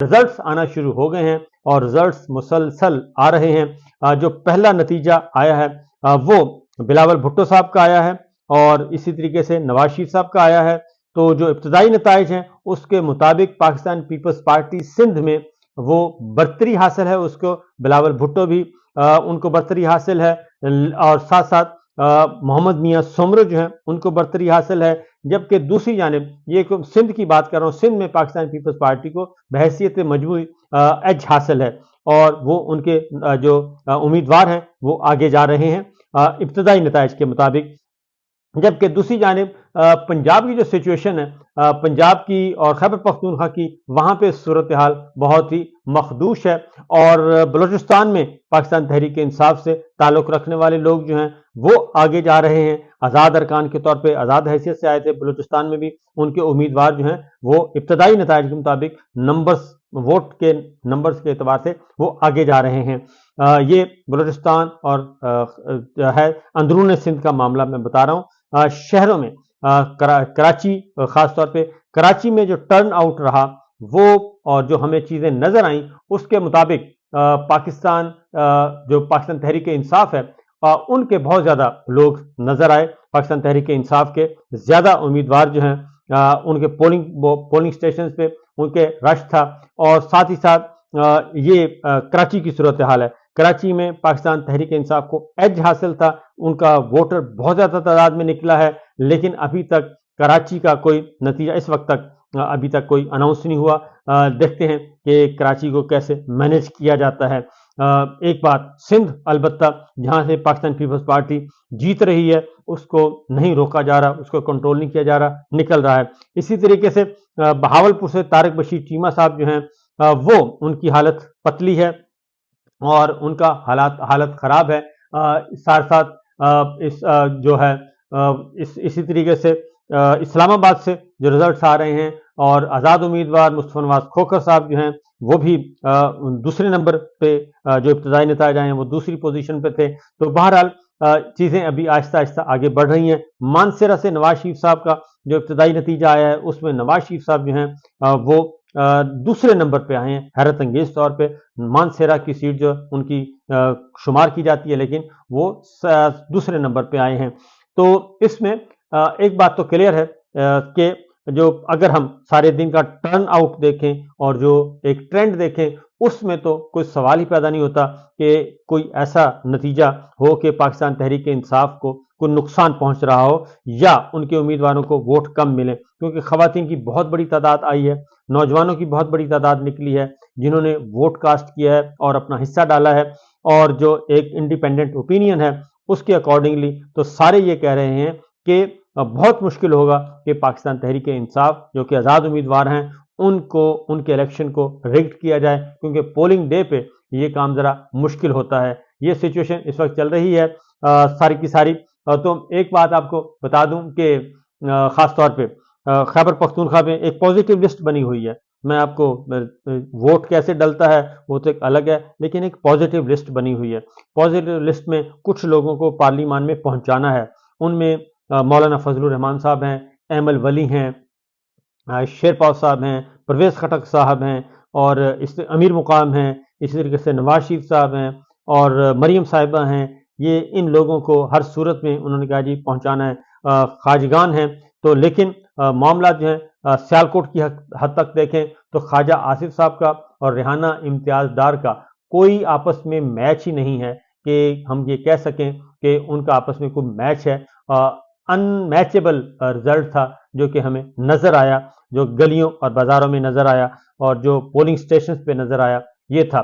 Results آنا شروع ہو گئے ہیں اور رزلٹس مسلسل آ رہے ہیں۔ جو پہلا نتیجہ آیا ہے وہ بلاول بھٹو صاحب کا آیا ہے اور اسی طریقے سے نواز شریف صاحب کا آیا ہے۔ تو جو ابتدائی نتائج ہیں اس کے مطابق پاکستان پیپلز پارٹی سندھ میں وہ برتری حاصل ہے، اس کو بلاول بھٹو بھی ان کو برتری حاصل ہے، اور ساتھ ساتھ محمد میاں سومرو جو ہیں ان کو برتری حاصل ہے، جبکہ دوسری جانب یہ سندھ کی بات کر رہا ہوں، سندھ میں پاکستان پیپلز پارٹی کو بحیثیت مجموعی ایج حاصل ہے اور وہ ان کے جو امیدوار ہیں وہ آگے جا رہے ہیں ابتدائی نتائج کے مطابق۔ جبکہ دوسری جانب پنجاب کی جو سچویشن ہے پنجاب کی اور خیبر پختونخوا کی، وہاں پہ صورتحال بہت ہی مخدوش ہے، اور بلوچستان میں پاکستان تحریک انصاف سے تعلق رکھنے والے لوگ جو ہیں وہ آگے جا رہے ہیں، آزاد ارکان کے طور پہ آزاد حیثیت سے آئے تھے بلوچستان میں بھی، ان کے امیدوار جو ہیں وہ ابتدائی نتائج کے مطابق ووٹ کے نمبرز کے اعتبار سے وہ آگے جا رہے ہیں۔ یہ بلوچستان اور ہے اندرون سندھ کا معاملہ میں بتا رہا ہوں۔ شہروں میں کراچی، خاص طور پہ کراچی میں جو ٹرن آؤٹ رہا وہ، اور جو ہمیں چیزیں نظر آئیں اس کے مطابق جو پاکستان تحریک انصاف ہے ان کے بہت زیادہ لوگ نظر آئے، پاکستان تحریک انصاف کے زیادہ امیدوار جو ہیں ان کے پولنگ سٹیشنز پہ ان کے رش تھا، اور ساتھ ہی ساتھ یہ کراچی کی صورتحال ہے۔ کراچی میں پاکستان تحریک انصاف کو ایج حاصل تھا، ان کا ووٹر بہت زیادہ تعداد میں نکلا ہے، لیکن ابھی تک کراچی کا کوئی نتیجہ اس وقت تک ابھی تک کوئی اناؤنس نہیں ہوا۔ دیکھتے ہیں کہ کراچی کو کیسے مینیج کیا جاتا ہے۔ ایک بات سندھ البتہ جہاں سے پاکستان پیپلز پارٹی جیت رہی ہے اس کو نہیں روکا جا رہا، اس کو کنٹرول نہیں کیا جا رہا، نکل رہا ہے۔ اسی طریقے سے بہاولپور سے طارق بشیر چیمہ صاحب جو ہیں وہ ان کی حالت پتلی ہے اور ان کا حالت خراب ہے۔ ساتھ ساتھ جو ہے اسی طریقے سے اسلام آباد سے جو رزلٹس آ رہے ہیں، اور آزاد امیدوار مصطفیٰ نواز کھوکھر صاحب جو ہیں وہ بھی دوسرے نمبر پہ، جو ابتدائی نتائج آئے ہیں وہ دوسری پوزیشن پہ تھے۔ تو بہرحال چیزیں ابھی آہستہ آہستہ آگے بڑھ رہی ہیں۔ مانسیرا سے نواز شریف صاحب کا جو ابتدائی نتیجہ آیا ہے اس میں نواز شریف صاحب جو ہیں وہ دوسرے نمبر پہ آئے ہیں، حیرت انگیز طور پہ۔ مانسیرا کی سیٹ جو ان کی شمار کی جاتی ہے لیکن وہ دوسرے نمبر پہ آئے ہیں۔ تو اس میں ایک بات تو کلیئر ہے کہ جو اگر ہم سارے دن کا ٹرن آؤٹ دیکھیں اور جو ایک ٹرینڈ دیکھیں اس میں تو کوئی سوال ہی پیدا نہیں ہوتا کہ کوئی ایسا نتیجہ ہو کہ پاکستان تحریک انصاف کو کوئی نقصان پہنچ رہا ہو یا ان کے امیدواروں کو ووٹ کم ملے، کیونکہ خواتین کی بہت بڑی تعداد آئی ہے، نوجوانوں کی بہت بڑی تعداد نکلی ہے جنہوں نے ووٹ کاسٹ کیا ہے اور اپنا حصہ ڈالا ہے، اور جو ایک انڈیپینڈنٹ اوپینین ہے اس کے اکارڈنگلی تو سارے یہ کہہ رہے ہیں کہ بہت مشکل ہوگا کہ پاکستان تحریک انصاف جو کہ آزاد امیدوار ہیں ان کے الیکشن کو ریگڈ کیا جائے، کیونکہ پولنگ ڈے پہ یہ کام ذرا مشکل ہوتا ہے۔ یہ سچویشن اس وقت چل رہی ہے ساری کی ساری۔ تو ایک بات آپ کو بتا دوں کہ خاص طور پہ خیبر پختونخوا میں ایک پازیٹیو لسٹ بنی ہوئی ہے۔ میں آپ کو ووٹ کیسے ڈلتا ہے وہ تو ایک الگ ہے، لیکن ایک پازیٹیو لسٹ بنی ہوئی ہے۔ پازیٹیو لسٹ میں کچھ لوگوں کو پارلیمان میں پہنچانا ہے، ان میں مولانا فضل الرحمان صاحب ہیں، ایمل ولی ہیں، شیرپال صاحب ہیں، پرویز خٹک صاحب ہیں، اور امیر مقام ہیں، اسی طریقے سے نواز شریف صاحب ہیں اور مریم صاحبہ ہیں۔ یہ ان لوگوں کو ہر صورت میں انہوں نے کہا جی پہنچانا ہے۔ خواجگان ہیں تو لیکن معاملات جو ہیں سیالکوٹ کی حد تک دیکھیں تو خواجہ آصف صاحب کا اور ریحانہ امتیاز ڈار کا کوئی آپس میں میچ ہی نہیں ہے کہ ہم یہ کہہ سکیں کہ ان کا آپس میں کوئی میچ ہے۔ ان میچیبل رزلٹ تھا جو کہ ہمیں نظر آیا، جو گلیوں اور بازاروں میں نظر آیا اور جو پولنگ سٹیشنز پہ نظر آیا، یہ تھا۔